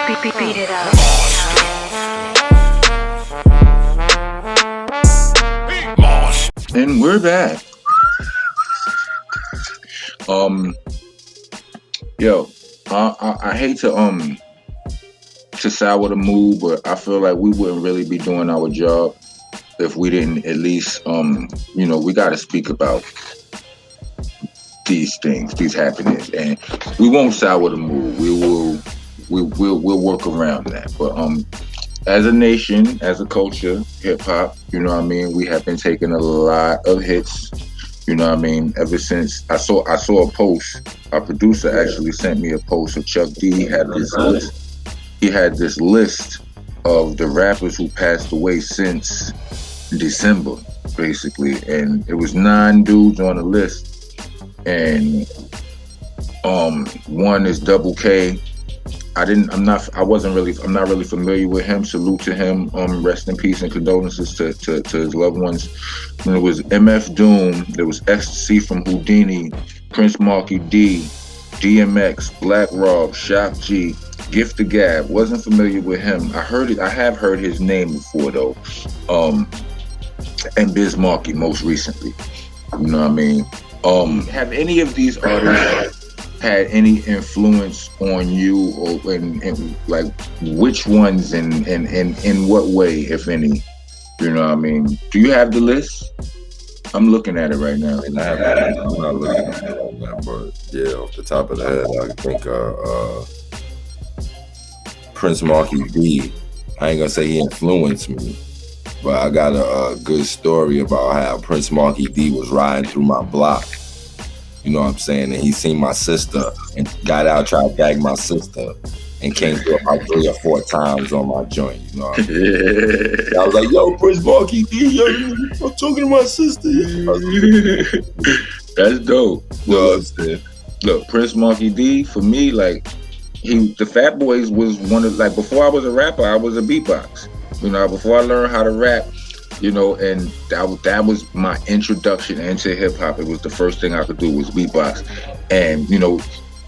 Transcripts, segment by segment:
Beat it up. And we're back. I hate to sour the mood, but I feel like we wouldn't really be doing our job if we didn't at least, we got to speak about these things, these happenings, and we won't sour the mood. We'll work around that. But as a nation, as a culture, hip hop, we have been taking a lot of hits. Ever since I saw a post, our producer actually sent me a post of Chuck D had this list. He had this list of the rappers who passed away since December, basically, and it was 9 dudes on the list, and one is Double K. I'm not really familiar with him. Salute to him. Rest in peace and condolences to his loved ones. And it was MF Doom. There was Ecstasy from Houdini, Prince Marky D, DMX, Black Rob, Shock G, Gift the Gab. Wasn't familiar with him. I have heard his name before though. And Biz Markie most recently. Have any of these artists had any influence on you, or and like which ones and in what way, if any? Do you have the list? I'm looking at it right now. I'm not looking at it right now, but yeah, off the top of the head, I think Prince Marky D. I ain't gonna say he influenced me, but I got a good story about how Prince Marky D was riding through my block. You know what I'm saying? And he seen my sister and got out, tried to gag my sister, and came through about 3 or 4 times on my joint. You know what I mean? I was like, yo, Prince Marky D, yo, I'm talking to my sister. That's dope. Look, Prince Marky D, for me, like, the Fat Boys was one of, like, before I was a rapper, I was a beatbox. Before I learned how to rap, and that was my introduction into hip hop. It was the first thing I could do was beatbox, and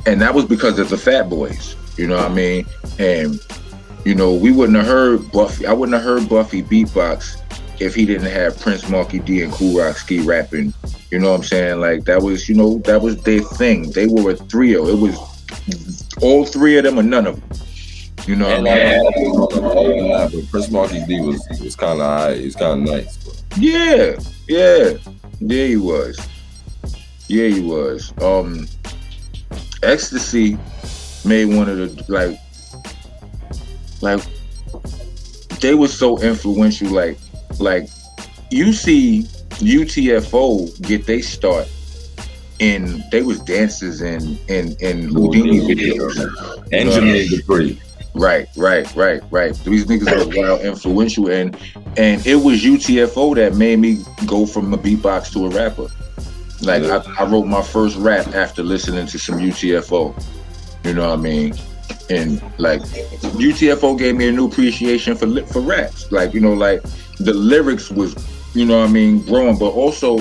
and that was because of the Fat Boys. You know what I mean? And we wouldn't have heard Buffy. I wouldn't have heard Buffy beatbox if he didn't have Prince Marky D and Kool Rock Ski rapping. You know what I'm saying? Like that was that was their thing. They were a trio. It was all 3 of them or none of them. You know what I mean? But Prince Marky D was kind of high. He was kind of nice. Bro. Yeah, he was. Yeah, he was. Ecstasy made one of the like they were so influential. Like you see UTFO get they start in. They was dancers in Houdini videos and Jermaine Dupri. Right. These niggas were wild influential, and it was UTFO that made me go from a beatbox to a rapper. Like I wrote my first rap after listening to some UTFO. You know what I mean? And like UTFO gave me a new appreciation for raps. Like like the lyrics was growing, but also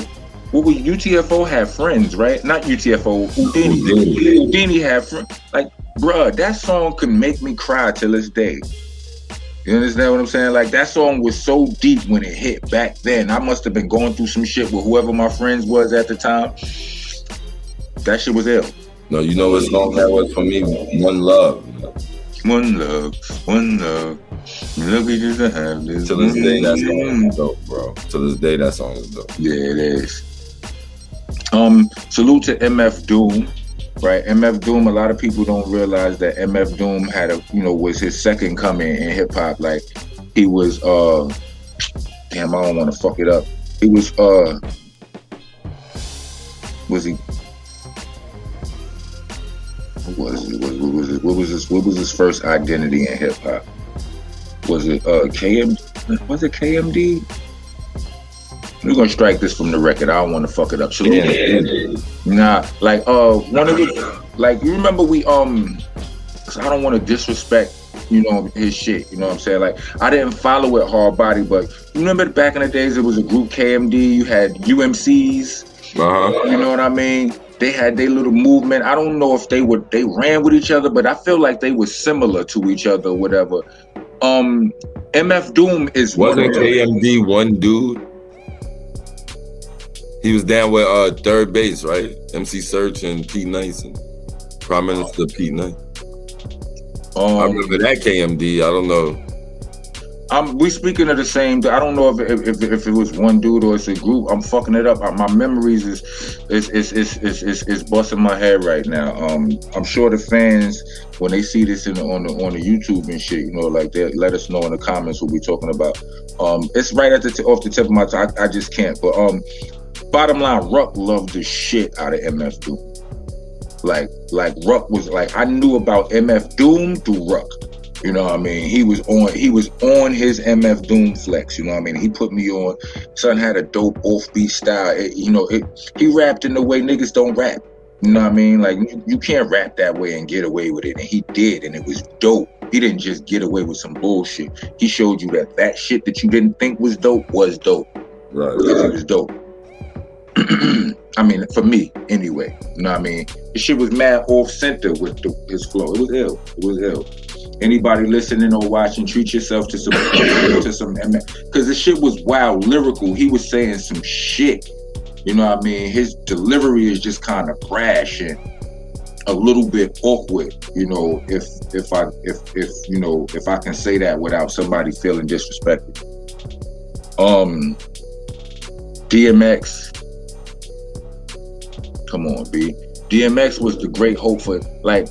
what was UTFO had friends, right? Not UTFO, Houdini had friends. Like, bruh, that song could make me cry till this day. You understand what I'm saying? Like, that song was so deep when it hit back then. I must have been going through some shit with whoever my friends was at the time. That shit was ill. No, you know what song that was for me? One Love. One love. Lucky just to have this. To this day, that song is dope, bro. To this day, that song is dope. Yeah, it is. Salute to MF Doom. Right, MF Doom. A lot of people don't realize that MF Doom had was his second coming in hip hop. Like he was, damn, I don't want to fuck it up. He was, was he? What was his first identity in hip hop? Was it KM? Was it KMD? We're gonna strike this from the record. I don't want to fuck it up. So nah, like one of the you remember we cause I don't want to disrespect his shit. You know what I'm saying? Like I didn't follow it hard body, but you remember back in the days it was a group KMD. You had UMCs. You know what I mean? They had their little movement. I don't know if they ran with each other, but I feel like they were similar to each other or whatever. MF Doom is Wasn't KMD one dude? He was down with Third Base, right? MC Search and Pete Nice and Prime Minister Pete Nice. I remember that KMD. I don't know. We speaking of the same. I don't know if it was one dude or it's a group. I'm fucking it up. My memories is busting my head right now. I'm sure the fans, when they see this on the YouTube and shit, you know, like they let us know in the comments what we talking about. It's right at off the tip of my tongue. I just can't. But bottom line, Ruck loved the shit out of MF Doom. Like Ruck was like, I knew about MF Doom through Ruck. You know what I mean? He was on his MF Doom flex. You know what I mean? He put me on. Son had a dope offbeat style. He rapped in the way niggas don't rap. You know what I mean? Like you can't rap that way and get away with it. And he did, and it was dope. He didn't just get away with some bullshit. He showed you that shit that you didn't think was dope was dope. Right. Because it was dope. I mean, for me, anyway. You know what I mean? This shit was mad off-center with his flow. It was ill. It was ill. Anybody listening or watching, treat yourself to some because the shit was wild lyrical. He was saying some shit. You know what I mean? His delivery is just kind of brash and a little bit awkward. You know, if I can say that without somebody feeling disrespected. DMX. Come on, B. DMX was the great hope for, like,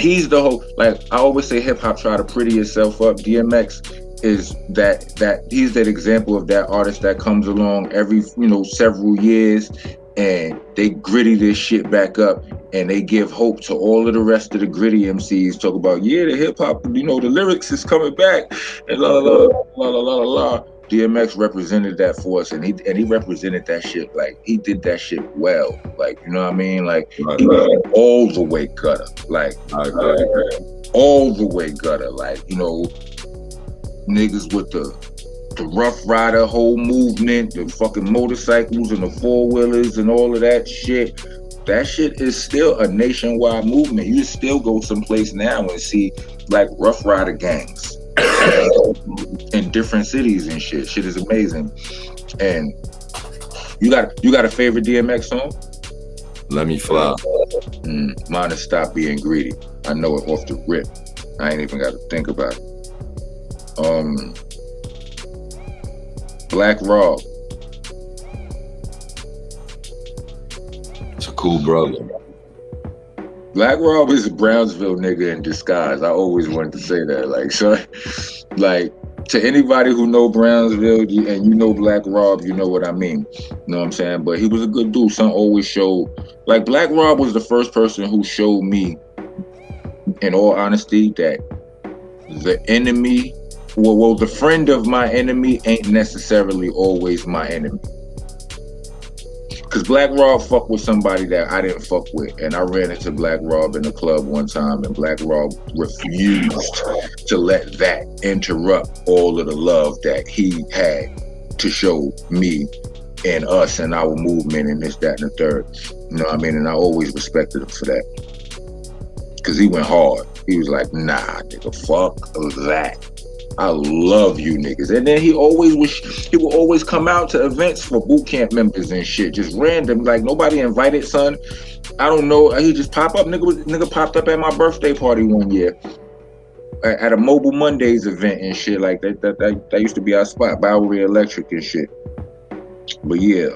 he's the whole, like, I always say hip hop try to pretty itself up. DMX is that he's that example of that artist that comes along every, several years and they gritty this shit back up and they give hope to all of the rest of the gritty MCs. Talk about, yeah, the hip hop, the lyrics is coming back and la la la la la la la. DMX represented that for us, and he represented that shit, like, he did that shit well, like, you know what I mean, like, he was all the way gutter, like, all the way gutter, like, niggas with the Rough Rider whole movement, the fucking motorcycles and the four-wheelers and all of that shit. That shit is still a nationwide movement. You still go someplace now and see, like, Rough Rider gangs in different cities and shit. Shit is amazing. And you got a favorite DMX song? Let Me Fly. Mine is Stop Being Greedy. I know it off the rip. I ain't even got to think about it. Black Rob. It's a cool brother. Black Rob is a Brownsville nigga in disguise. I always wanted to say that. Like, so, like, to anybody who know Brownsville and you know Black Rob, you know what I mean. You know what I'm saying? But he was a good dude. Son always showed, like, Black Rob was the first person who showed me, in all honesty, that the enemy, well, the friend of my enemy ain't necessarily always my enemy. Because Black Rob fucked with somebody that I didn't fuck with. And I ran into Black Rob in the club one time, and Black Rob refused to let that interrupt all of the love that he had to show me and us and our movement and this, that, and the third. You know what I mean? And I always respected him for that. Because he went hard. He was like, nah, nigga, fuck that. I love you niggas. And then he would always come out to events for boot camp members and shit, just random, like nobody invited, son. I don't know. He just pop up. Nigga popped up at my birthday party one year at a Mobile Mondays event and shit. Like that used to be our spot, Bowery Electric and shit. But yeah,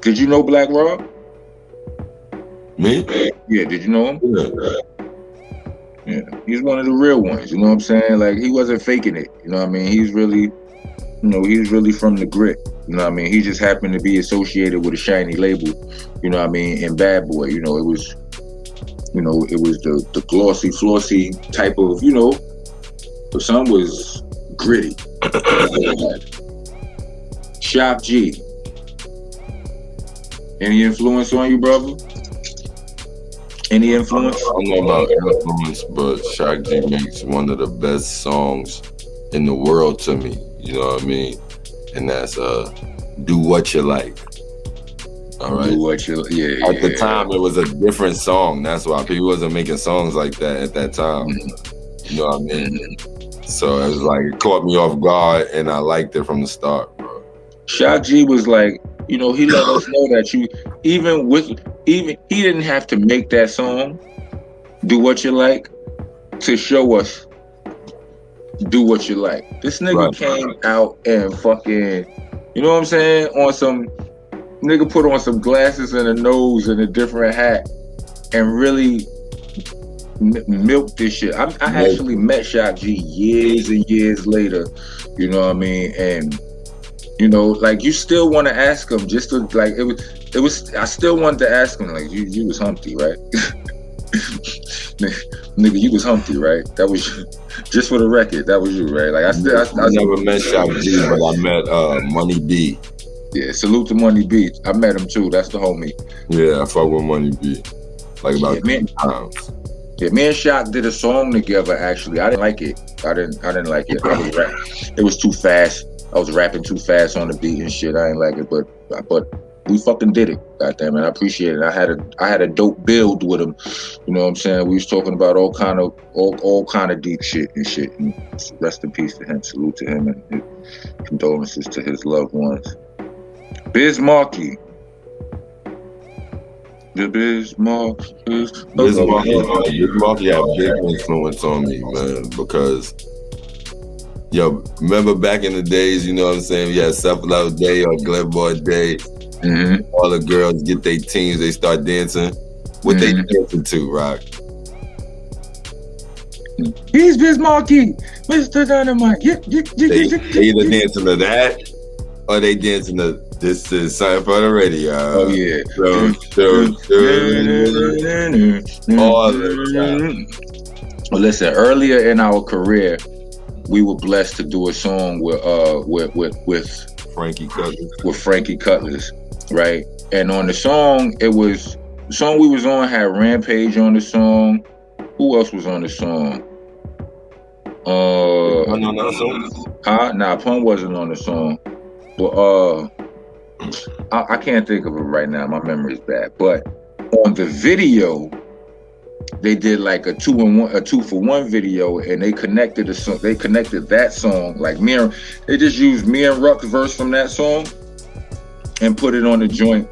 did you know Black Rob? Me? Yeah, did you know him? Yeah. Yeah, he's one of the real ones, you know what I'm saying? Like, he wasn't faking it, you know what I mean? He's really, he's really from the grit, you know what I mean? He just happened to be associated with a shiny label, you know what I mean? And Bad Boy, it was the glossy, flossy type of, the son was gritty. Shop G. Any influence on you, brother? Any influence? I don't know about influence, but Shock G makes one of the best songs in the world to me. You know what I mean? And that's Do What You Like. All right. Do What You Yeah. At the time, it was a different song. That's why people wasn't making songs like that at that time. You know what I mean? So it was like, it caught me off guard, and I liked it from the start, bro. Shock G was like, he let us know that he didn't have to make that song, Do What You Like, to show us Do What You Like. This nigga came out and fucking, you know what I'm saying? Nigga put on some glasses and a nose and a different hat and really milked this shit. I actually met Shock G years and years later, you know what I mean? And, like, you still want to ask him just to, like, it was, I still wanted to ask him, like, you was Humpty, right? Nigga, you was Humpty, right? That was, just for the record, that was you, right? Like, I never met Shock G, but I met Money B. Yeah, salute to Money B. I met him too. That's the homie. Yeah, I fuck with Money B. Like about 3 times. Yeah, me and Shock did a song together. Actually, I didn't like it. I didn't like it. It was too fast. I was rapping too fast on the beat and shit. I didn't like it, but we fucking did it. Goddamn it, I appreciate it. I had a dope build with him. You know what I'm saying? We was talking about all kind of deep shit and shit. And rest in peace to him. Salute to him and condolences to his loved ones. Biz Markie. The Biz Markie had big influence on me, man, because remember back in the days, you know what I'm saying? We had Self-Love Day or Glenboy Day. Mm-hmm. All the girls get their teams, they start dancing. What they dancing to, Rock? He's Biz Markie, Mr. Dynamite. They either dancing to that or they dancing to This Is Something for the Radio. Oh, yeah. All the time. Well, listen, earlier in our career, we were blessed to do a song with Frankie Cutlass. With Frankie Cutlass, right? And on the song, the song we was on had Rampage on the song. Who else was on the song? Nah, Pun wasn't on the song. But I can't think of it right now. My memory's bad. But on the video, they did like a 2-for-1 video, and they connected that song. Like they just used me and Ruck's verse from that song and put it on the joint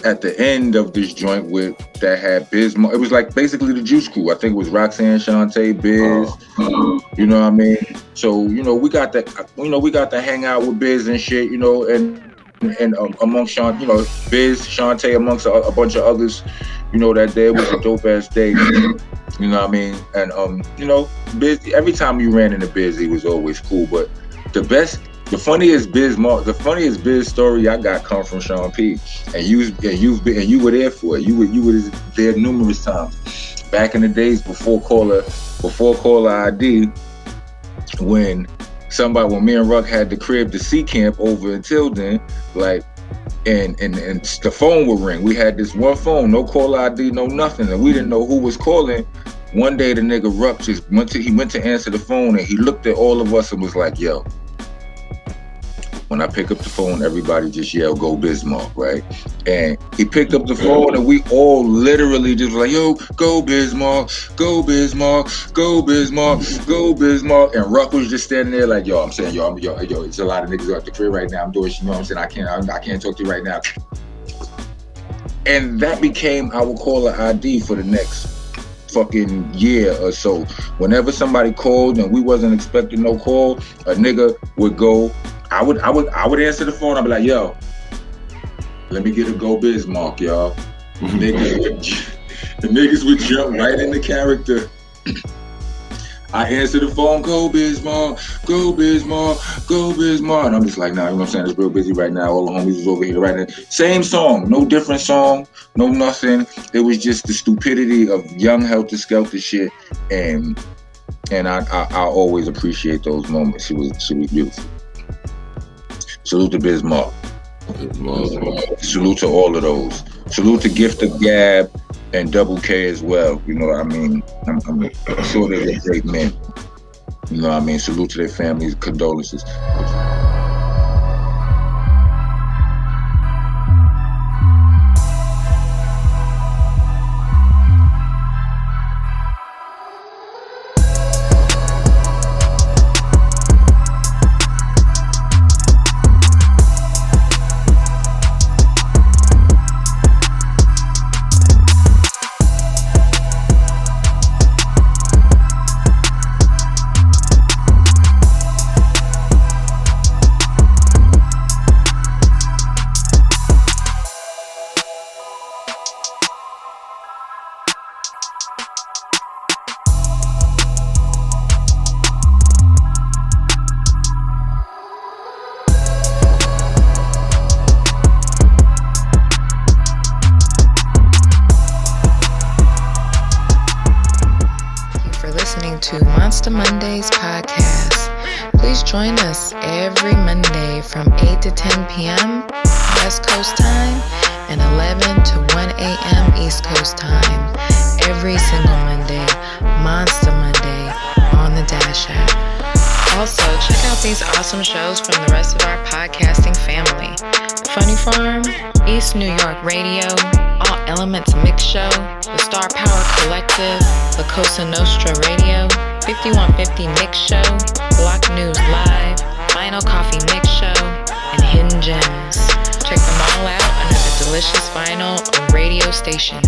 at the end of this joint that had Biz. It was like basically the Juice Crew. I think it was Roxanne, Shantae, Biz. You know what I mean? So we got to hang out with Biz and shit. And amongst Biz, Shantae, amongst a bunch of others. That day was a dope ass day. You know what I mean? And Biz. Every time you ran into Biz, he was always cool. But the funniest Biz story I got come from Sean P. And you were there for it. You were there numerous times. Back in the days before caller ID, when me and Ruck had the crib, the C camp over until then, like, and the phone would ring. We had this one phone, no caller ID, no nothing, and we didn't know who was calling. One day the nigga Ruck just went to answer the phone, and he looked at all of us and was like, yo, when I pick up the phone, everybody just yell, go Bismarck, right? And he picked up the phone, and we all literally just like, yo, go Bismarck, go Bismarck, go Bismarck, go Bismarck. And Ruck was just standing there like, yo, it's a lot of niggas at the crib right now. I'm doing, you know what I'm saying? I can't talk to you right now. And that became our caller ID for the next fucking year or so. Whenever somebody called and we wasn't expecting no call, a nigga would go. I would answer the phone. I'd be like, yo, let me get a go Bismarck, y'all. The niggas would jump right into character. I answer the phone, go Bismarck, go Bismarck, go Bismarck. And I'm just like, nah, you know what I'm saying? It's real busy right now. All the homies is over here right now. Same song, no different song, no nothing. It was just the stupidity of young Helter Skelter shit. And I always appreciate those moments. It was beautiful. Salute to Bismarck. Salute to all of those. Salute to Gift of Gab and Double K as well. You know what I mean? I'm sure they're great men. You know what I mean? Salute to their families. Condolences. Monsta Mondayz Podcast. Please join us every Monday from 8 to 10 p.m. West Coast time and 11 to 1 a.m. East Coast time. Every single Monday, Monsta Monday on the Dash app. Also, check out these awesome shows from the rest of our podcasting family. Funny Farm, East New York Radio, All Elements Mix Show, The Star Power Collective, La Cosa Nostra Radio, 5150 Mix Show, Block News Live, Vinyl Coffee Mix Show, and Hidden Gems. Check them all out under the Delicious Vinyl radio station.